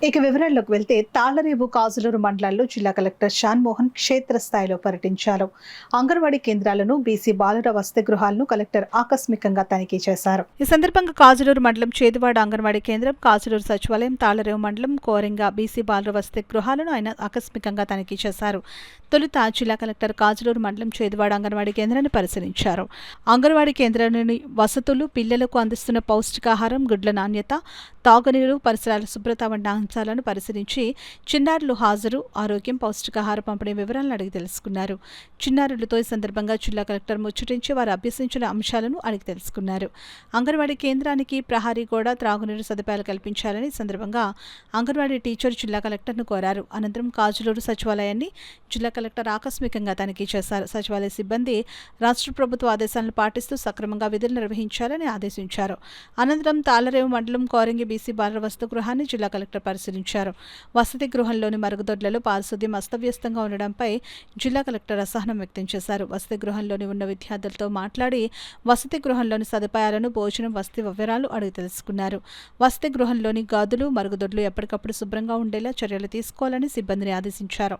ఇక వివరాల్లోకి వెళ్తే తాళ్లరేవు కాజులూరు మండలాల్లో జిల్లా కలెక్టర్ షాన్మోహన్ క్షేత్రస్థాయిలో పర్యటించారు. అంగన్వాడీ కేంద్రాలను, బీసీ బాలుర వసతి గృహాలను కలెక్టర్ ఆకస్మికంగా తనిఖీ చేశారు. ఈ సందర్భంగా కాజులూరు మండలం చేదువాడ అంగన్వాడీ కేంద్రం, కాజులూరు సచివాలయం, తాళ్లరేవు మండలం కోరింగ బీసీ బాలుర వసతి గృహాలను ఆయన ఆకస్మికంగా తనిఖీ చేశారు. తొలుత జిల్లా కలెక్టర్ కాజులూరు మండలం చేదువాడ అంగన్వాడీ కేంద్రాన్ని పరిశీలించారు. అంగన్వాడీ కేంద్రంలోని వసతులు, పిల్లలకు అందిస్తున్న పౌష్టికాహారం, గుడ్ల నాణ్యత, తాగునీరు, పరిసరాల శుభ్రత వంటి అంశాలను పరిశీలించి చిన్నారులు హాజరు, ఆరోగ్యం, పౌష్టికాహార పంపిణీ వివరాలను అడిగి తెలుసుకున్నారు. చిన్నారులతో ఈ సందర్భంగా జిల్లా కలెక్టర్ ముచ్చటించి వారు అభ్యసించిన అంశాలను అడిగి తెలుసుకున్నారు. అంగన్వాడీ కేంద్రానికి ప్రహరీ గోడ, త్రాగునీరు సదుపాయాలు కల్పించాలని సందర్భంగా అంగన్వాడీ టీచర్ జిల్లా కలెక్టర్ను కోరారు. అనంతరం కాజులూరు సచివాలయాన్ని జిల్లా కలెక్టర్ ఆకస్మికంగా తనిఖీ చేశారు. సచివాలయ సిబ్బంది రాష్ట్ర ప్రభుత్వ ఆదేశాలను పాటిస్తూ సక్రమంగా విధులు నిర్వహించాలని ఆదేశించారు. అనంతరం తాళ్లరేవు మండలం కోరంగి బీసీ బాలుర వసతి గృహాన్ని జిల్లా కలెక్టర్ పరిశీలించారు. వసతి గృహంలోని మరుగుదొడ్లలో పారిశుద్ధ్యం అస్తవ్యస్తంగా ఉండడంపై జిల్లా కలెక్టర్ అసహనం వ్యక్తం చేశారు. వసతి గృహంలోని ఉన్న విద్యార్థులతో మాట్లాడి వసతి గృహంలోని సదుపాయాలను, భోజనం, వసతి వివరాలు అడిగి తెలుసుకున్నారు. వసతి గృహంలోని గదులు, మరుగుదొడ్లు ఎప్పటికప్పుడు శుభ్రంగా ఉండేలా చర్యలు తీసుకోవాలని సిబ్బందిని ఆదేశించారు.